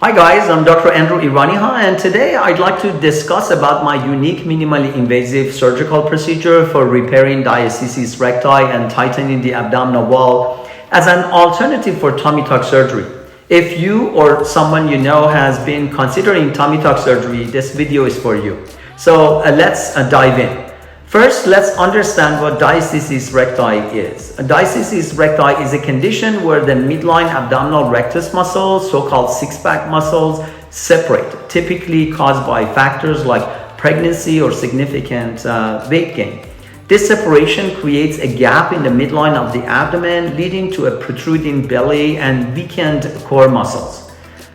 Hi guys, I'm Dr. Iraniha, and today I'd like to discuss about my unique minimally invasive surgical procedure for repairing diastasis recti and tightening the abdominal wall as an alternative for tummy tuck surgery. If you or someone you know has been considering tummy tuck surgery, this video is for you. So let's dive in. First, let's understand what diastasis recti is. Diastasis recti is a condition where the midline abdominal rectus muscles, so-called six-pack muscles, separate, typically caused by factors like pregnancy or significant weight gain. This separation creates a gap in the midline of the abdomen, leading to a protruding belly and weakened core muscles.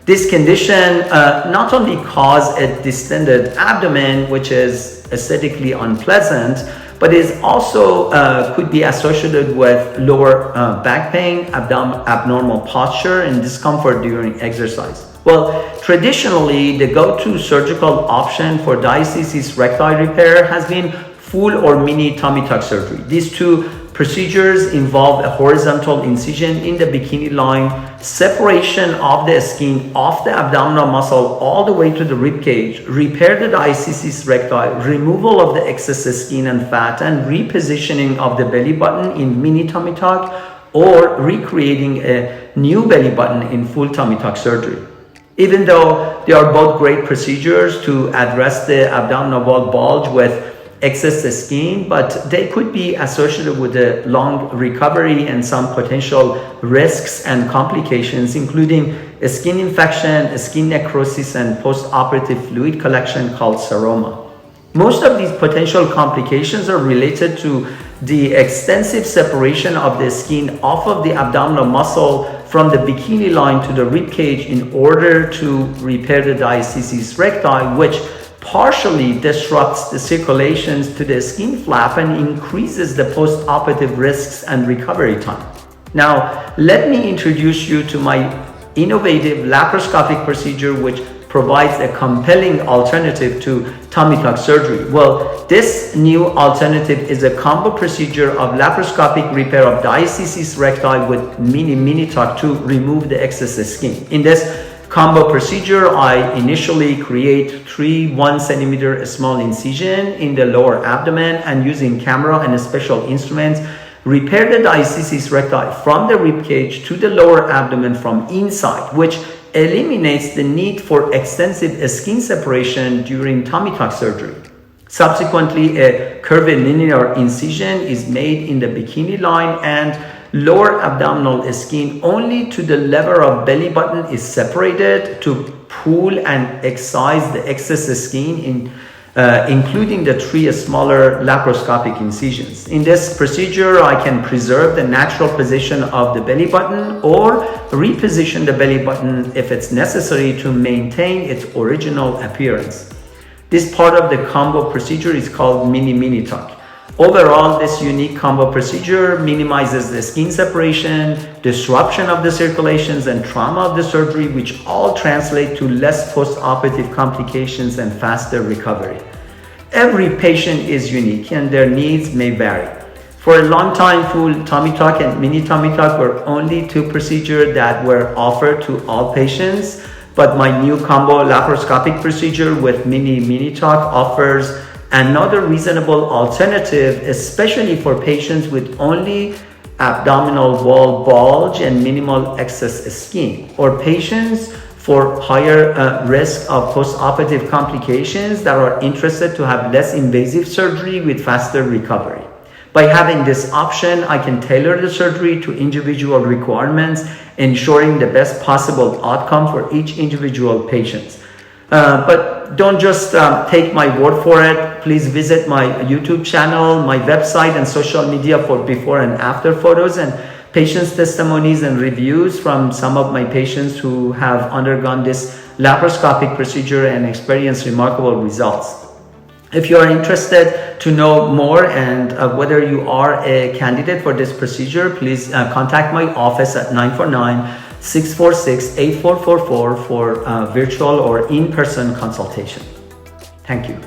This condition not only causes a distended abdomen, which is aesthetically unpleasant, but is also could be associated with lower back pain, abnormal posture, and discomfort during exercise. Well, traditionally, the go-to surgical option for diastasis recti repair has been full or mini tummy tuck surgery. These two procedures involve a horizontal incision in the bikini line, separation of the skin off the abdominal muscle all the way to the rib cage, repair the diastasis recti, removal of the excess skin and fat, and repositioning of the belly button in mini tummy tuck, or recreating a new belly button in full tummy tuck surgery. Even though they are both great procedures to address the abdominal wall bulge with excess skin, but they could be associated with a long recovery and some potential risks and complications, including a skin infection, a skin necrosis, and post-operative fluid collection called seroma. Most of these potential complications are related to the extensive separation of the skin off of the abdominal muscle from the bikini line to the rib cage in order to repair the diastasis recti, which partially disrupts the circulations to the skin flap and increases the post-operative risks and recovery time. Now, let me introduce you to my innovative laparoscopic procedure, which provides a compelling alternative to tummy tuck surgery. Well, this new alternative is a combo procedure of laparoscopic repair of diastasis recti with mini tuck to remove the excess skin. In this combo procedure, I initially create 1 centimeter small incision in the lower abdomen, and using camera and special instruments, repair the diastasis recti from the rib cage to the lower abdomen from inside, which eliminates the need for extensive skin separation during tummy tuck surgery. Subsequently, a curvilinear incision is made in the bikini line, and lower abdominal skin only to the level of belly button is separated to pull and excise the excess skin, including the 3 smaller laparoscopic incisions. In this procedure, I can preserve the natural position of the belly button or reposition the belly button if it's necessary to maintain its original appearance. This part of the combo procedure is called mini tuck. Overall, this unique combo procedure minimizes the skin separation, disruption of the circulations, and trauma of the surgery, which all translate to less post-operative complications and faster recovery. Every patient is unique and their needs may vary. For a long time, full tummy tuck and mini tummy tuck were only 2 procedures that were offered to all patients, but my new combo laparoscopic procedure with mini tuck offers another reasonable alternative, especially for patients with only abdominal wall bulge and minimal excess skin, or patients for higher risk of post-operative complications that are interested to have less invasive surgery with faster recovery. By having this option, I can tailor the surgery to individual requirements, ensuring the best possible outcome for each individual patient. But don't just take my word for it. Please visit my YouTube channel, my website, and social media for before and after photos and patients' testimonies and reviews from some of my patients who have undergone this laparoscopic procedure and experienced remarkable results. If you are interested to know more and whether you are a candidate for this procedure, please contact my office at 949-646-8444 for virtual or in-person consultation. Thank you.